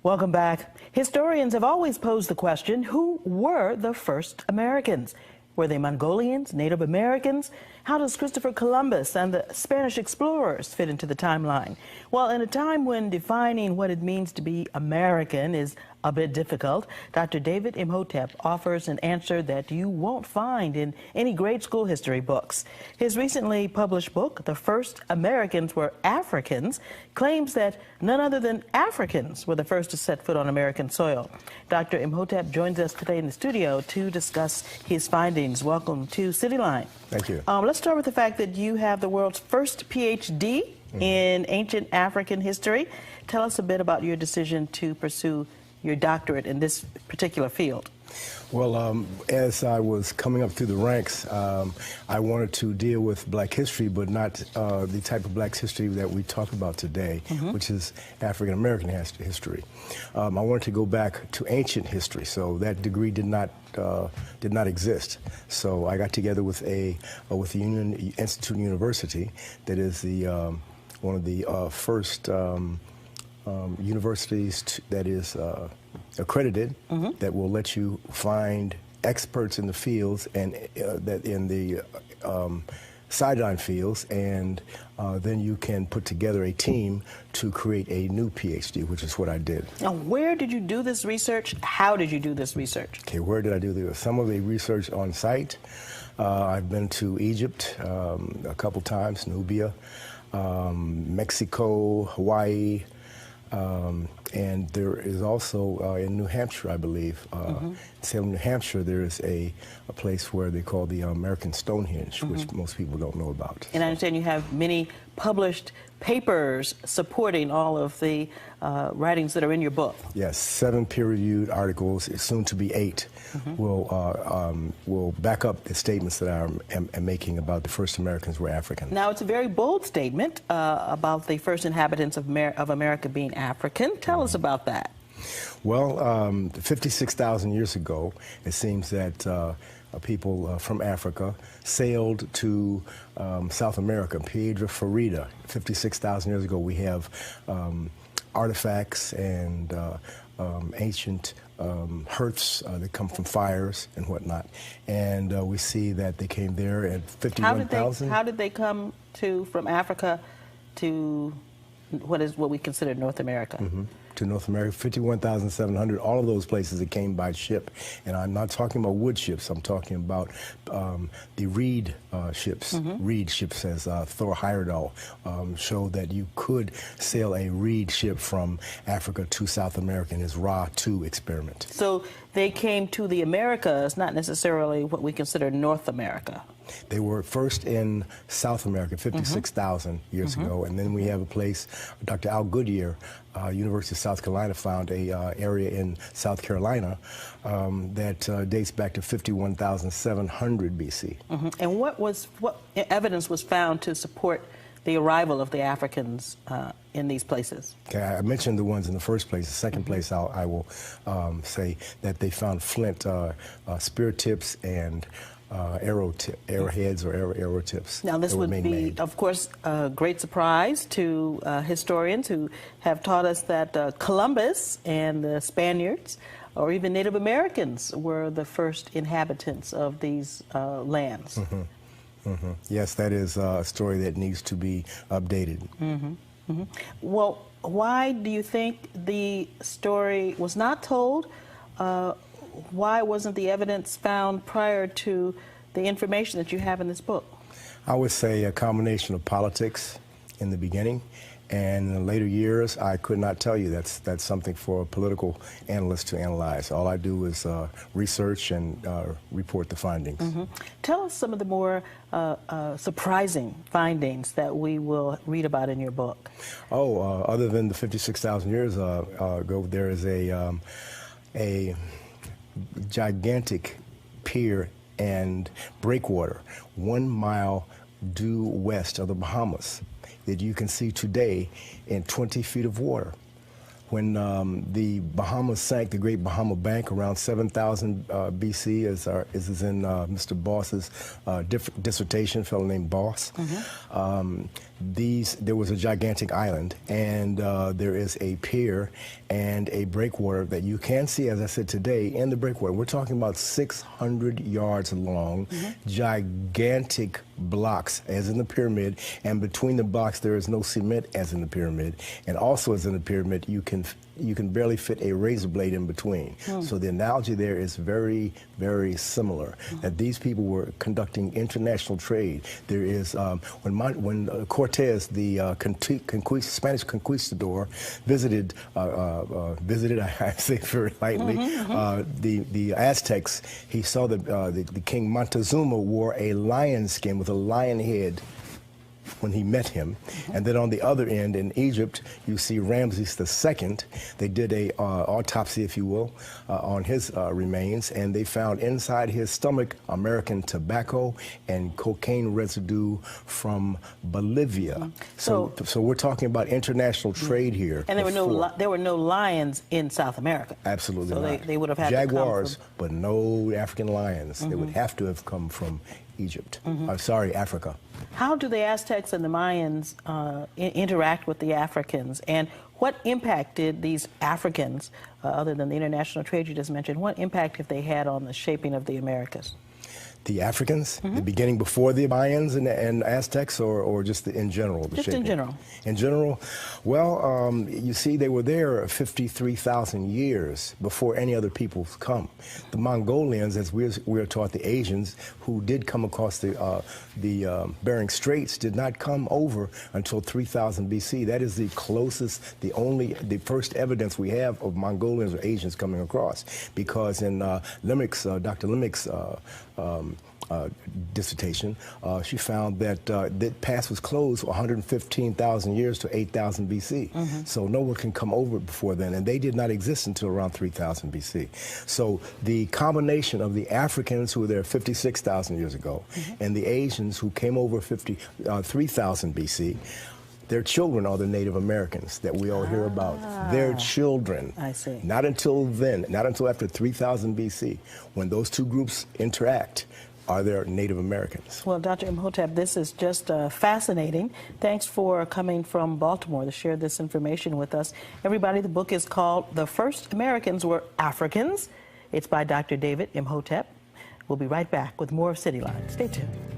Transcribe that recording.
Welcome back. Historians have always posed the question, who were the first Americans? Were they Mongolians, Native Americans? How does Christopher Columbus and the Spanish explorers fit into the timeline? Well, in a time when defining what it means to be American is a bit difficult, Dr. David Imhotep offers an answer that you won't find in any grade school history books. His recently published book, The First Americans Were Africans, claims that none other than Africans were the first to set foot on American soil. Dr. Imhotep joins us today in the studio to discuss his findings. Welcome to Cityline. Thank you. Let's start with the fact that you have the world's first PhD in ancient African history. Tell us a bit about your decision to pursue your doctorate in this particular field. Well, as I was coming up through the ranks, I wanted to deal with black history, but not the type of black history that we talk about today, which is African American history. I wanted to go back to ancient history, so that degree did not exist. So I got together with the Union Institute University, that is the one of the first universities that is accredited, that will let you find experts in the fields and that in the sideline fields, and then you can put together a team to create a new PhD, which is what I did. Now, where did you do this research? How did you do this research? Okay, where did I do this? Some of the research on site. I've been to Egypt a couple times, Nubia, Mexico, Hawaii, and there is also in New Hampshire, I believe, Salem, New Hampshire, there is a place where they call the American Stonehenge, which most people don't know about. And I understand you have many published papers supporting all of the writings that are in your book. Yes, 7 peer-reviewed articles, soon to be 8, will back up the statements that I am making about the first Americans were African. Now, it's a very bold statement about the first inhabitants of America being African. Tell us about that. Well, 56,000 years ago, it seems that people from Africa sailed to South America, Piedra Farida. 56,000 years ago, we have artifacts and ancient hearths that come from fires and whatnot. And we see that they came there at 51,000. How did they come from Africa to what we consider North America? To North America, 51,700, all of those places that came by ship. And I'm not talking about wood ships, I'm talking about the reed ships. Reed ships, as Thor Heyerdahl showed that you could sail a reed ship from Africa to South America in his Ra 2 experiment. So they came to the Americas, not necessarily what we consider North America. They were first in South America 56,000 years ago, and then we have a place, Dr. Al Goodyear, University of South Carolina, found a area in South Carolina that dates back to 51,700 BC. And what evidence was found to support the arrival of the Africans in these places? Okay, I mentioned the ones in the first place. The second place, I will say that they found flint spear tips and arrowheads or arrow tips. Now, this would be, of course, a great surprise to historians who have taught us that Columbus and the Spaniards, or even Native Americans, were the first inhabitants of these lands. Yes, that is a story that needs to be updated. Well, why do you think the story was not told? Why wasn't the evidence found prior to the information that you have in this book? I would say a combination of politics in the beginning, and in the later years, I could not tell you. That's something for a political analyst to analyze. All I do is research and report the findings. Tell us some of the more surprising findings that we will read about in your book. Other than the 56,000 years ago, there is a gigantic pier and breakwater 1 mile due west of the Bahamas that you can see today in 20 feet of water. When the Bahamas sank, the Great Bahama Bank, around 7000 BC, as is in Mr. Boss's dissertation, a fellow named Boss. There was a gigantic island, and there is a pier and a breakwater that you can see, as I said today, in the breakwater. We're talking about 600 yards long, gigantic blocks, as in the pyramid, and between the blocks there is no cement, as in the pyramid, and also as in the pyramid, you can barely fit a razor blade in between. So the analogy there is very, very similar, that these people were conducting international trade. There is, when Cortez, the Spanish conquistador, visited, I say very lightly, the Aztecs, he saw that the King Montezuma wore a lion skin with a lion head when he met him. And then on the other end in Egypt, you see Ramses II. They did a autopsy, if you will, on his remains, and they found inside his stomach American tobacco and cocaine residue from Bolivia. So we're talking about international trade here. And there were no lions in South America. Absolutely so not. They would have had jaguars, to come from... but no African lions. They would have to have come from Egypt. Sorry, Africa. How do the Aztecs and the Mayans interact with the Africans? And what impact did these Africans, other than the international trade you just mentioned, what impact have they had on the shaping of the Americas? The Africans, the beginning before the Mayans and Aztecs, or just in general? Just in general. In general, well, you see, they were there 53,000 years before any other peoples come. The Mongolians, as we're taught, the Asians, who did come across the Bering Straits, did not come over until 3000 BC. That is the closest, the first evidence we have of Mongolians or Asians coming across. Because in Dr. Limmick's dissertation, she found that the pass was closed 115,000 years to 8000 BC. So no one can come over before then, and they did not exist until around 3000 BC. So the combination of the Africans who were there 56,000 years ago and the Asians who came over 3000 BC, their children are the Native Americans that we all hear about. Their children. I see. Not until then, not until after 3000 BC, when those two groups interact, are there Native Americans. Well, Dr. Imhotep, this is just fascinating. Thanks for coming from Baltimore to share this information with us. Everybody, the book is called The First Americans Were Africans. It's by Dr. David Imhotep. We'll be right back with more of Cityline. Stay tuned.